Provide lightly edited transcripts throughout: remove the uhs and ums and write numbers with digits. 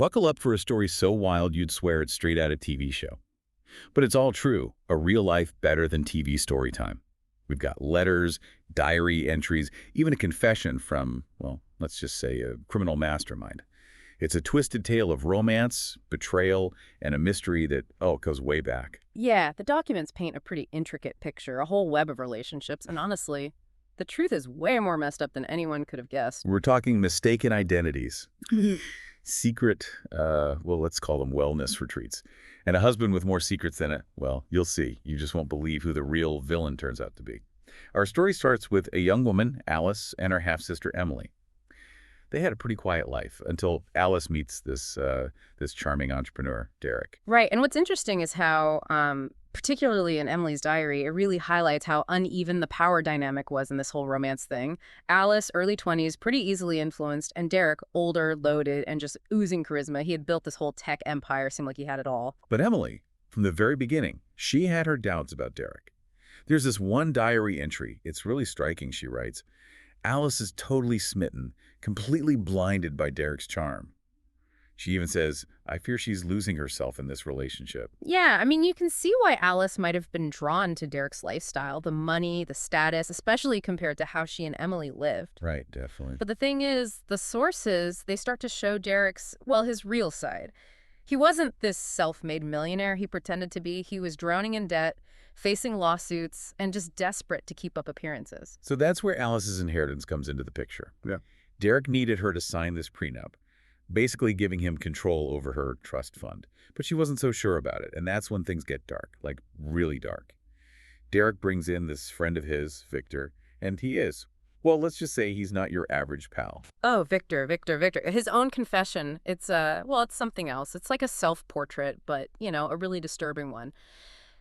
Buckle up for a story so wild you'd swear it's straight out of TV show. But it's all true, a real life better than TV story time. We've got letters, diary entries, even a confession from, well, let's just say a criminal mastermind. It's a twisted tale of romance, betrayal, and a mystery that, goes way back. Yeah, the documents paint a pretty intricate picture, a whole web of relationships, and honestly, the truth is way more messed up than anyone could have guessed. We're talking mistaken identities, secret, let's call them wellness retreats, and a husband with more secrets than it. Well, you'll see. You just won't believe who the real villain turns out to be. Our story starts with a young woman, Alice, and her half-sister, Emily. They had a pretty quiet life until Alice meets this charming entrepreneur, Derek. Right, and what's interesting is how, particularly in Emily's diary, it really highlights how uneven the power dynamic was in this whole romance thing. Alice, early 20s, pretty easily influenced, and Derek, older, loaded, and just oozing charisma. He had built this whole tech empire, seemed like he had it all. But Emily, from the very beginning, she had her doubts about Derek. There's this one diary entry. It's really striking, she writes. Alice is totally smitten, completely blinded by Derek's charm. She even says, I fear she's losing herself in this relationship. Yeah, I mean, you can see why Alice might have been drawn to Derek's lifestyle, the money, the status, especially compared to how she and Emily lived. Right, definitely. But the thing is, the sources, they start to show Derek's, well, his real side. He wasn't this self-made millionaire he pretended to be. He was drowning in debt, facing lawsuits, and just desperate to keep up appearances. So that's where Alice's inheritance comes into the picture. Yeah. Derek needed her to sign this prenup, basically giving him control over her trust fund. But she wasn't so sure about it, and that's when things get dark, like really dark. Derek brings in this friend of his, Victor, and he is, well, let's just say he's not your average pal. Oh, Victor. His own confession, it's something else. It's like a self-portrait, but, a really disturbing one.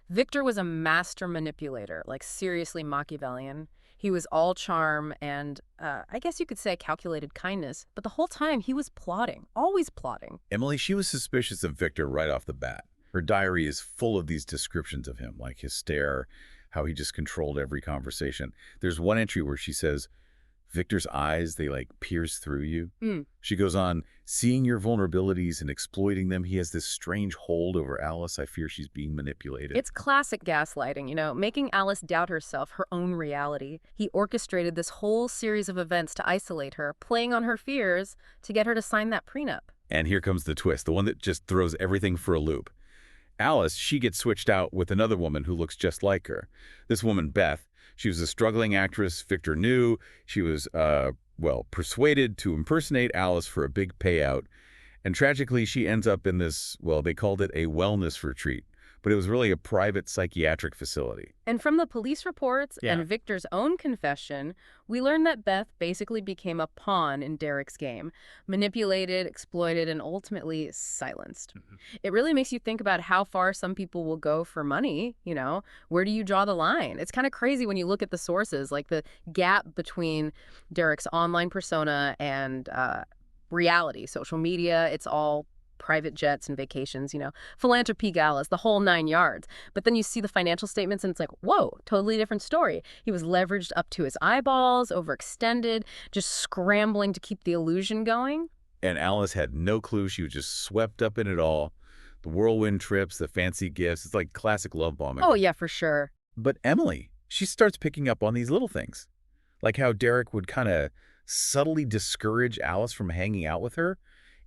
Victor was a master manipulator, like seriously Machiavellian. He was all charm and, I guess you could say calculated kindness, but the whole time he was plotting, always plotting. Emily, she was suspicious of Victor right off the bat. Her diary is full of these descriptions of him, like his stare, how he just controlled every conversation. There's one entry where she says, Victor's eyes, they like pierce through you. She goes on, seeing your vulnerabilities and exploiting them, he has this strange hold over Alice. I fear she's being manipulated. It's classic gaslighting, making Alice doubt herself, her own reality. He orchestrated this whole series of events to isolate her, playing on her fears to get her to sign that prenup. And here comes the twist, the one that just throws everything for a loop. Alice, she gets switched out with another woman who looks just like her. This woman, Beth, she was a struggling actress Victor knew. She was, persuaded to impersonate Alice for a big payout. And tragically, she ends up in this, they called it a wellness retreat. But it was really a private psychiatric facility. And from the police reports and Victor's own confession, we learned that Beth basically became a pawn in Derek's game, manipulated, exploited, and ultimately silenced. It really makes you think about how far some people will go for money, Where do you draw the line? It's kind of crazy when you look at the sources, like the gap between Derek's online persona and reality, social media. It's all private jets and vacations, philanthropy galas, the whole 9 yards. But then you see the financial statements and it's like, whoa, totally different story. He was leveraged up to his eyeballs, overextended, just scrambling to keep the illusion going. And Alice had no clue. She was just swept up in it all. The whirlwind trips, the fancy gifts. It's like classic love bombing. Oh, yeah, for sure. But Emily, she starts picking up on these little things. Like how Derek would kind of subtly discourage Alice from hanging out with her,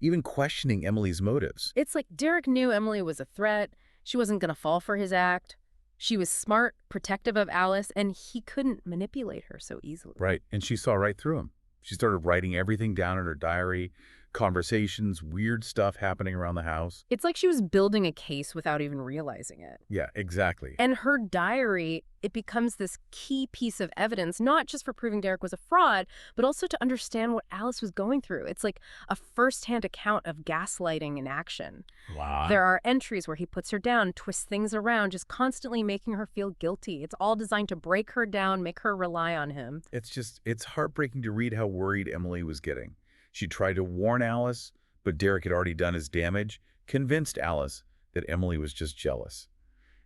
even questioning Emily's motives. It's like Derek knew Emily was a threat. She wasn't going to fall for his act. She was smart, protective of Alice, and he couldn't manipulate her so easily. Right, and she saw right through him. She started writing everything down in her diary, conversations, weird stuff happening around the house. It's like she was building a case without even realizing it. Yeah, exactly. And her diary, it becomes this key piece of evidence, not just for proving Derek was a fraud, but also to understand what Alice was going through. It's like a first-hand account of gaslighting in action. Wow. There are entries where he puts her down, twists things around, just constantly making her feel guilty. It's all designed to break her down, make her rely on him. It's heartbreaking to read how worried Emily was getting. She tried to warn Alice, but Derek had already done his damage, convinced Alice that Emily was just jealous.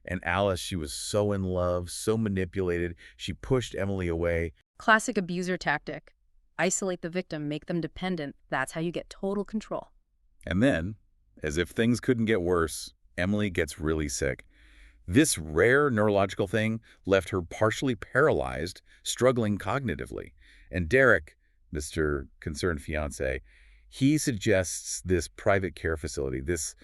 And Alice, she was so in love, so manipulated, she pushed Emily away. Classic abuser tactic. Isolate the victim, make them dependent. That's how you get total control. And then, as if things couldn't get worse, Emily gets really sick. This rare neurological thing left her partially paralyzed, struggling cognitively. And Derek, Mr. Concerned Fiancé, he suggests this private care facility, this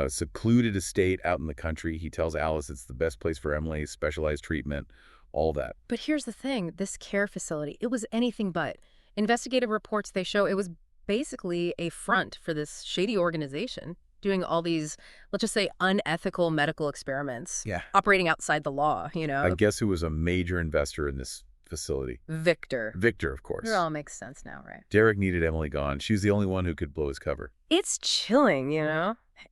secluded estate out in the country. He tells Alice it's the best place for Emily, specialized treatment, all that. But here's the thing, this care facility, it was anything but. Investigative reports, they show it was basically a front for this shady organization doing all these, let's just say, unethical medical experiments. Yeah. Operating outside the law, I guess who was a major investor in this facility? Victor. Victor, of course. It all makes sense now, right? Derek needed Emily gone. She was the only one who could blow his cover. It's chilling,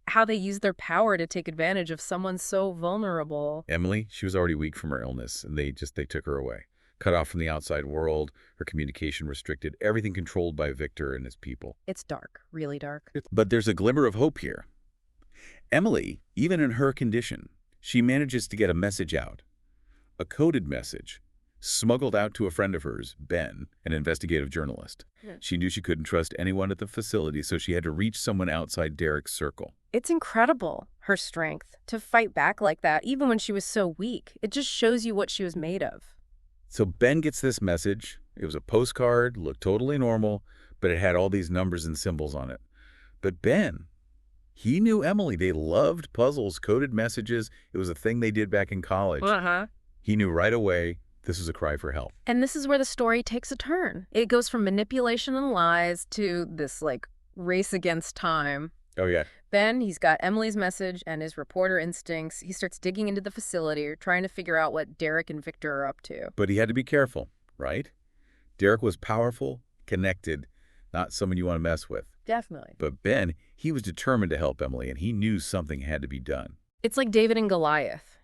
how they use their power to take advantage of someone so vulnerable. Emily, she was already weak from her illness, and they took her away. Cut off from the outside world, her communication restricted, everything controlled by Victor and his people. It's dark, really dark. But there's a glimmer of hope here. Emily, even in her condition, she manages to get a message out. A coded message, smuggled out to a friend of hers, Ben, an investigative journalist. She knew she couldn't trust anyone at the facility, so she had to reach someone outside Derek's circle. It's incredible, her strength, to fight back like that, even when she was so weak. It just shows you what she was made of. So Ben gets this message. It was a postcard, looked totally normal, but it had all these numbers and symbols on it. But Ben, he knew Emily. They loved puzzles, coded messages. It was a thing they did back in college. He knew right away this was a cry for help. And this is where the story takes a turn. It goes from manipulation and lies to this, race against time. Oh, yeah. Ben, he's got Emily's message and his reporter instincts. He starts digging into the facility, trying to figure out what Derek and Victor are up to. But he had to be careful, right? Derek was powerful, connected, not someone you want to mess with. Definitely. But Ben, he was determined to help Emily, and he knew something had to be done. It's like David and Goliath,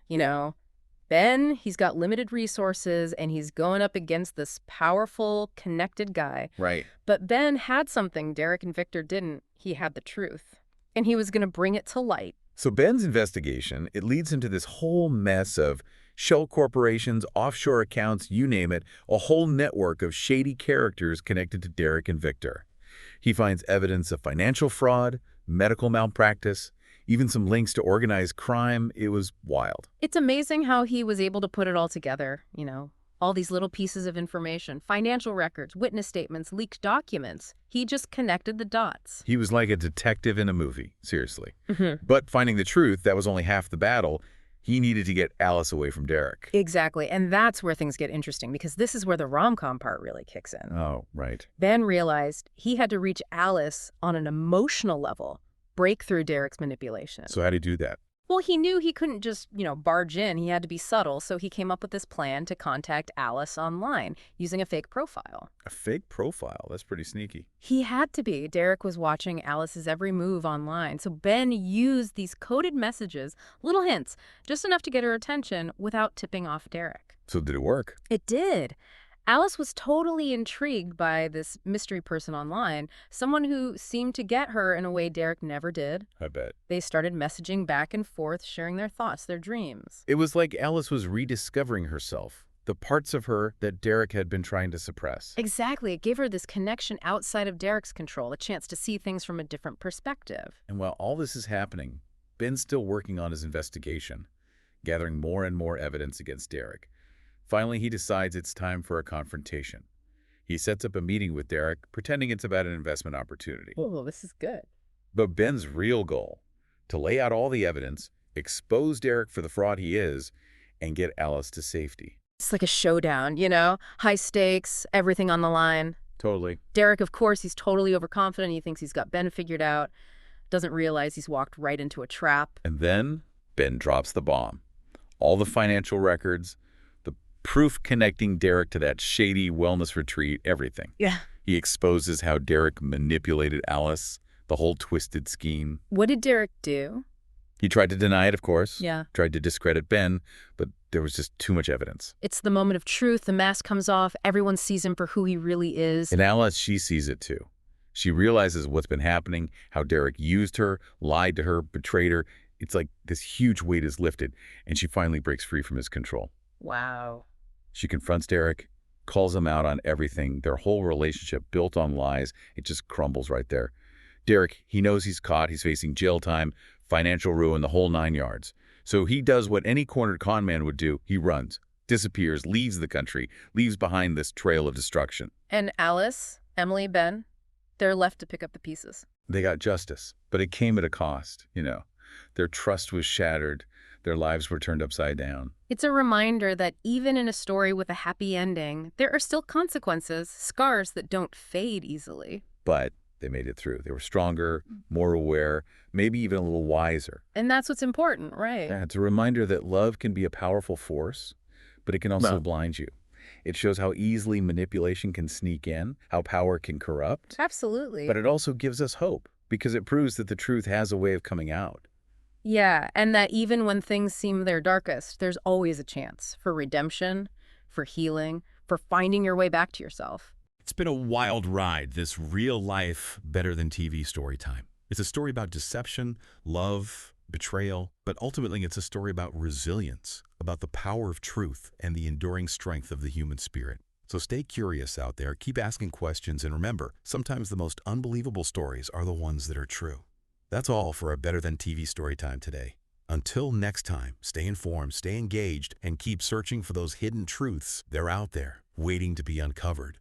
Ben, he's got limited resources, and he's going up against this powerful, connected guy. Right. But Ben had something Derek and Victor didn't. He had the truth. And he was going to bring it to light. So Ben's investigation, it leads into this whole mess of shell corporations, offshore accounts, you name it, a whole network of shady characters connected to Derek and Victor. He finds evidence of financial fraud, medical malpractice, even some links to organized crime. It was wild. It's amazing how he was able to put it all together, all these little pieces of information, financial records, witness statements, leaked documents. He just connected the dots. He was like a detective in a movie, seriously. But finding the truth, that was only half the battle. He needed to get Alice away from Derek. Exactly, and that's where things get interesting, because this is where the rom-com part really kicks in. Oh, right. Ben realized he had to reach Alice on an emotional level, break through Derek's manipulation. So how do you do that? Well, he knew he couldn't just, barge in. He had to be subtle, so he came up with this plan to contact Alice online using a fake profile. A fake profile? That's pretty sneaky. He had to be. Derek was watching Alice's every move online, so Ben used these coded messages, little hints, just enough to get her attention without tipping off Derek. So did it work? It did. Alice was totally intrigued by this mystery person online, someone who seemed to get her in a way Derek never did. I bet. They started messaging back and forth, sharing their thoughts, their dreams. It was like Alice was rediscovering herself, the parts of her that Derek had been trying to suppress. Exactly. It gave her this connection outside of Derek's control, a chance to see things from a different perspective. And while all this is happening, Ben's still working on his investigation, gathering more and more evidence against Derek. Finally, he decides it's time for a confrontation. He sets up a meeting with Derek, pretending it's about an investment opportunity. Oh, this is good. But Ben's real goal, to lay out all the evidence, expose Derek for the fraud he is, and get Alice to safety. It's like a showdown, High stakes, everything on the line. Totally. Derek, of course, he's totally overconfident. He thinks he's got Ben figured out. Doesn't realize he's walked right into a trap. And then Ben drops the bomb. All the financial records, proof connecting Derek to that shady wellness retreat, everything. Yeah. He exposes how Derek manipulated Alice, the whole twisted scheme. What did Derek do? He tried to deny it, of course. Yeah. Tried to discredit Ben, but there was just too much evidence. It's the moment of truth. The mask comes off. Everyone sees him for who he really is. And Alice, she sees it too. She realizes what's been happening, how Derek used her, lied to her, betrayed her. It's like this huge weight is lifted, and she finally breaks free from his control. Wow. She confronts Derek, calls him out on everything. Their whole relationship built on lies, it just crumbles right there. Derek, he knows he's caught. He's facing jail time, financial ruin, the whole 9 yards. So he does what any cornered con man would do. He runs, disappears, leaves the country, leaves behind this trail of destruction. And Alice, Emily, Ben, they're left to pick up the pieces. They got justice, but it came at a cost, Their trust was shattered. Their lives were turned upside down. It's a reminder that even in a story with a happy ending, there are still consequences, scars that don't fade easily. But they made it through. They were stronger, more aware, maybe even a little wiser. And that's what's important, right? Yeah, it's a reminder that love can be a powerful force, but it can also blind you. It shows how easily manipulation can sneak in, how power can corrupt. Absolutely. But it also gives us hope, because it proves that the truth has a way of coming out. Yeah, and that even when things seem their darkest, there's always a chance for redemption, for healing, for finding your way back to yourself. It's been a wild ride, this real-life, better-than-TV story time. It's a story about deception, love, betrayal, but ultimately it's a story about resilience, about the power of truth and the enduring strength of the human spirit. So stay curious out there, keep asking questions, and remember, sometimes the most unbelievable stories are the ones that are true. That's all for our Better Than TV story time today. Until next time, stay informed, stay engaged, and keep searching for those hidden truths. They're out there, waiting to be uncovered.